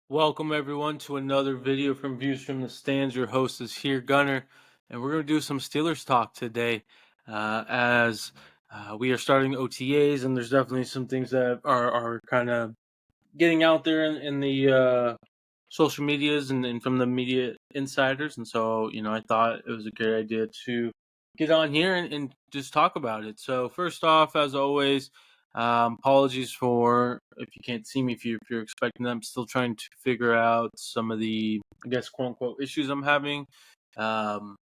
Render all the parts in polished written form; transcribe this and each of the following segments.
Welcome everyone to another video from Views from the Stands. Your host is here, Gunner, and we're going to do some Steelers talk today. As we are starting OTAs, and there's definitely some things that are kind of getting out there in the social medias and from the media insiders. And so, I thought it was a good idea to get on here and just talk about it. So, first off, as always, apologies for if you can't see me, if you're expecting them. Still trying to figure out some of the, I guess, quote unquote, issues I'm having. Um,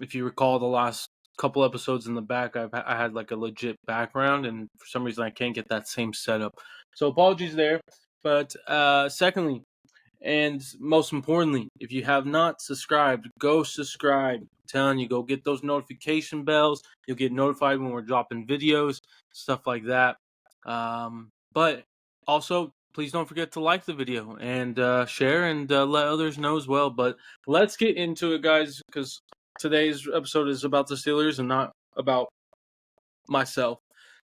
if you recall the last couple episodes in the back, I had like a legit background, and for some reason I can't get that same setup. So apologies there. But secondly, and most importantly, if you have not subscribed, go subscribe. I'm telling you, go get those notification bells. You'll get notified when we're dropping videos, stuff like that. But also, please don't forget to like the video and share and let others know as well. But let's get into it, guys, because today's episode is about the Steelers and not about myself.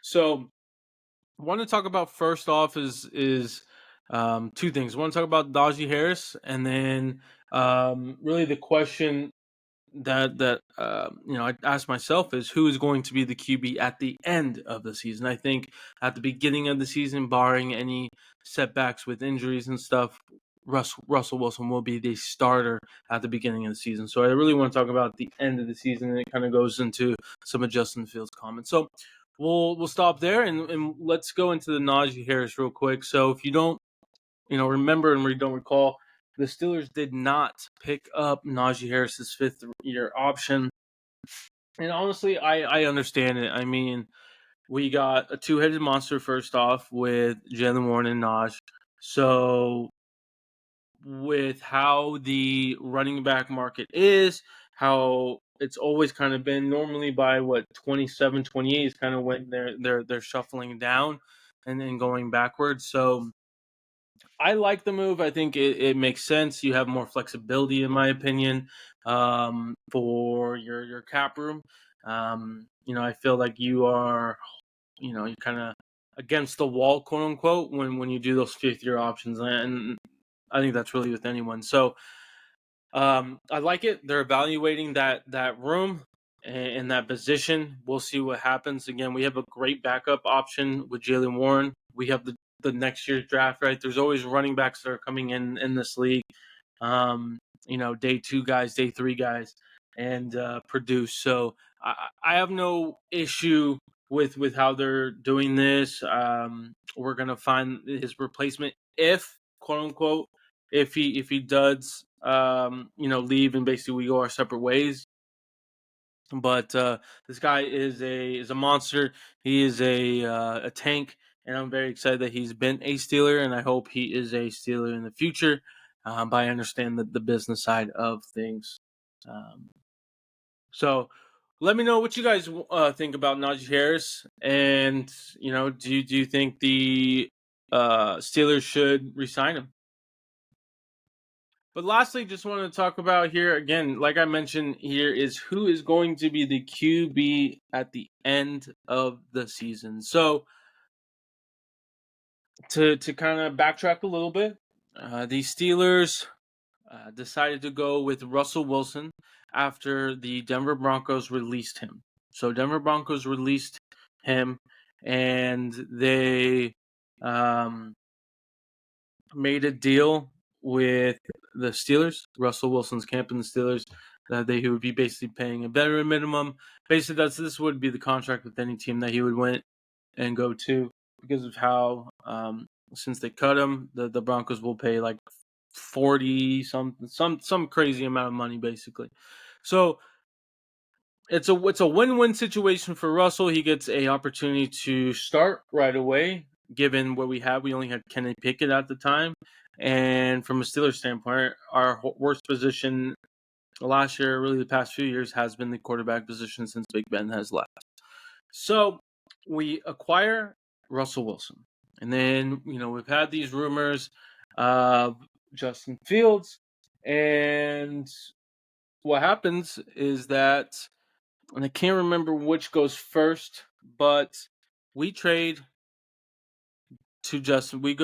So I want to talk about first off is two things. I want to talk about Najee Harris, and then really the question that I asked myself is who is going to be the QB at the end of the season. I think at the beginning of the season, barring any setbacks with injuries and stuff, Russell Wilson will be the starter at the beginning of the season. So I really want to talk about the end of the season, and it kind of goes into some of Justin Fields' comments. So we'll stop there and let's go into the Najee Harris real quick. So if you don't remember and we don't recall, the Steelers did not pick up Najee Harris's fifth-year option. And honestly, I understand it. I mean, we got a two-headed monster first off with Jalen Warren and Naj. So with how the running back market is, how it's always kind of been normally by 27, 28 is kind of when they're shuffling down and then going backwards. So I like the move. I think it makes sense. You have more flexibility, in my opinion, for your cap room. I feel like you are, you're kind of against the wall, quote unquote, when you do those fifth-year options, and I think that's really with anyone. So I like it. They're evaluating that room and that position. We'll see what happens. Again, we have a great backup option with Jalen Warren. We have the next year's draft, right? There's always running backs that are coming in this league. Day 2 guys, day 3 guys, and produce. So I have no issue with how they're doing this. We're gonna find his replacement if, quote unquote, if he does leave and basically we go our separate ways. But this guy is a monster. He is a tank, and I'm very excited that he's been a Steeler, and I hope he is a Steeler in the future. But I understand the business side of things. Um, so let me know what you guys think about Najee Harris, and do you think the Steelers should resign him? But lastly, just want to talk about here again, like I mentioned here, is who is going to be the QB at the end of the season. So to kind of backtrack a little bit, the Steelers decided to go with Russell Wilson after the Denver Broncos released him. So Denver Broncos released him, and they made a deal with the Steelers, Russell Wilson's camp in the Steelers, that he would be basically paying a veteran minimum. Basically, this would be the contract with any team that he would win and go to because of how since they cut him, the Broncos will pay like 40 some crazy amount of money basically. So it's a win-win situation for Russell. He gets a opportunity to start right away. Given what we have, we only had Kenny Pickett at the time, and from a Steelers standpoint, our worst position last year, really the past few years, has been the quarterback position since Big Ben has left. So we acquire Russell Wilson, and then we've had these rumors of Justin Fields, and what happens is that, and I can't remember which goes first, but we trade to Justin. We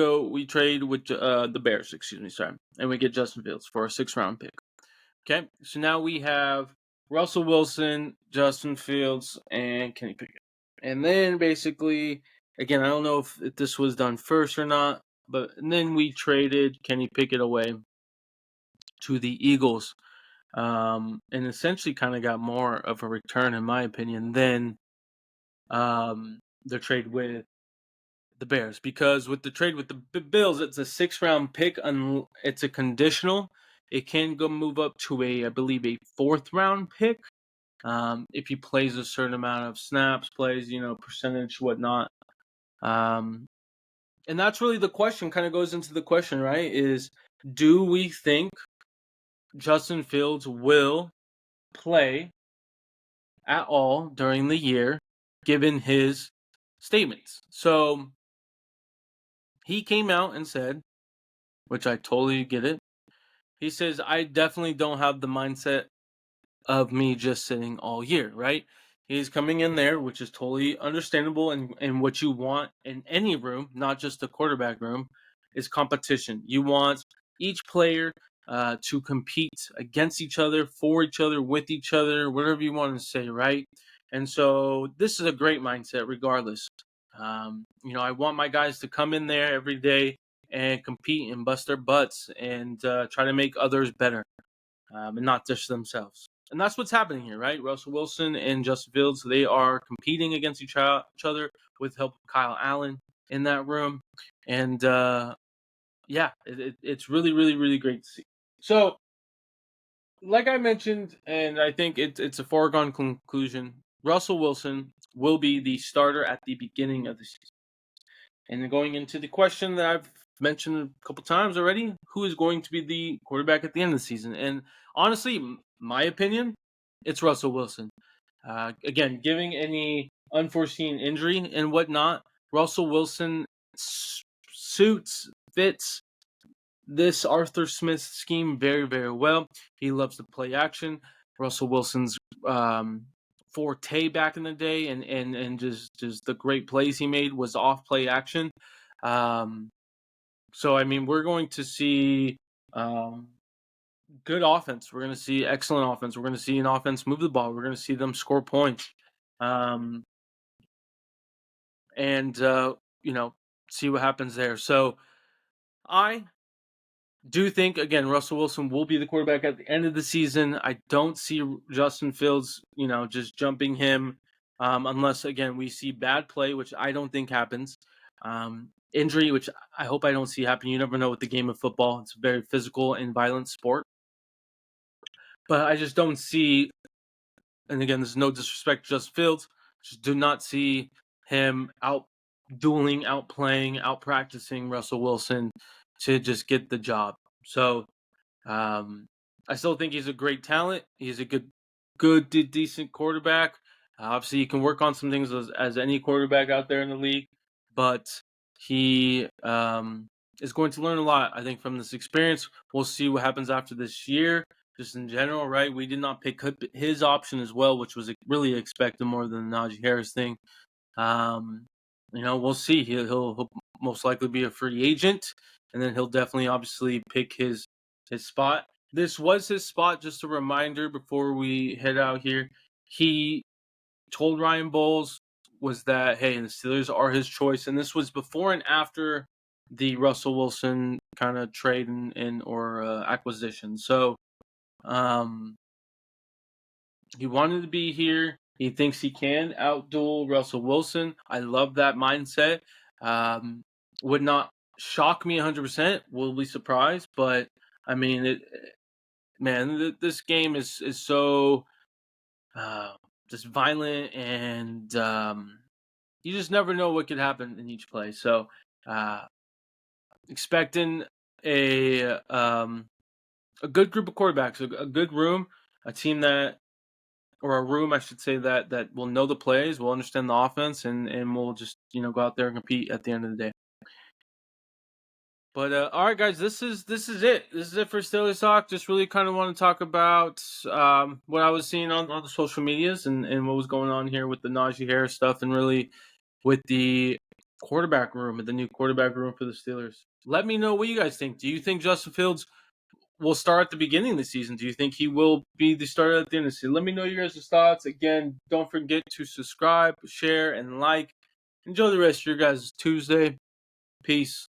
trade with the Bears, and we get Justin Fields for a 6th-round pick. Okay, so now we have Russell Wilson, Justin Fields, and Kenny Pickett. And then basically, again, I don't know if this was done first or not, but then we traded Kenny Pickett away to the Eagles, and essentially kind of got more of a return, in my opinion, than the trade with the Bears, because with the trade with the Bills, it's a 6th-round pick. It's a conditional. It can go move up to I believe, a 4th-round pick if he plays a certain amount of snaps, plays, percentage, whatnot. And that's really the question. Kind of goes into the question, right? Is do we think Justin Fields will play at all during the year, given his statements? So he came out and said, which I totally get it. He says, I definitely don't have the mindset of me just sitting all year, right? He's coming in there, which is totally understandable, and what you want in any room, not just the quarterback room, is competition. You want each player to compete against each other, for each other, with each other, whatever you want to say, right? And so this is a great mindset regardless. I want my guys to come in there every day and compete and bust their butts and try to make others better, and not just themselves. And that's what's happening here, right? Russell Wilson and Justin Fields, they are competing against each other with help of Kyle Allen in that room. And it's really, really, really great to see. So, like I mentioned, and I think it's a foregone conclusion, Russell Wilson will be the starter at the beginning of the season. And then going into the question that I've mentioned a couple times already, who is going to be the quarterback at the end of the season? And honestly, my opinion, it's Russell Wilson. Again, giving any unforeseen injury and whatnot, Russell Wilson fits this Arthur Smith scheme very, very well. He loves to play action. Russell Wilson's forte back in the day, and just the great plays he made was off play action. So I mean, we're going to see good offense. We're going to see excellent offense. We're going to see an offense move the ball. We're going to see them score points, and see what happens there. So I do think, again, Russell Wilson will be the quarterback at the end of the season. I don't see Justin Fields, just jumping him, unless, again, we see bad play, which I don't think happens. Injury, which I hope I don't see happen. You never know with the game of football. It's a very physical and violent sport. But I just don't see, and again, there's no disrespect to Justin Fields, just do not see him out-dueling, out-playing, out-practicing Russell Wilson to just get the job. So I still think he's a great talent. He's a good, decent quarterback. Obviously, you can work on some things as any quarterback out there in the league, but he is going to learn a lot, I think, from this experience. We'll see what happens after this year, just in general, right? We did not pick his option as well, which was really expected more than the Najee Harris thing. We'll see. He'll most likely be a free agent, and then he'll definitely, obviously, pick his spot. This was his spot, just a reminder before we head out here. He told Ryan Bowles was that, hey, the Steelers are his choice, and this was before and after the Russell Wilson kind of trade or acquisition. So he wanted to be here. He thinks he can outduel Russell Wilson. I love that mindset. Would not shock me 100%. Will be surprised, but I mean, this game is so just violent, and you just never know what could happen in each play. So, expecting a good group of quarterbacks, a good room, a team or a room, I should say, that will know the plays, will understand the offense, and will just go out there and compete at the end of the day. But all right, guys, this is it. This is it for Steelers Talk. Just really kind of want to talk about what I was seeing on the social medias and what was going on here with the Najee Harris stuff, and really with the quarterback room and the new quarterback room for the Steelers. Let me know what you guys think. Do you think Justin Fields will start at the beginning of the season? Do you think he will be the starter at the end of the season? Let me know your guys' thoughts. Again, don't forget to subscribe, share, and like. Enjoy the rest of your guys' Tuesday. Peace.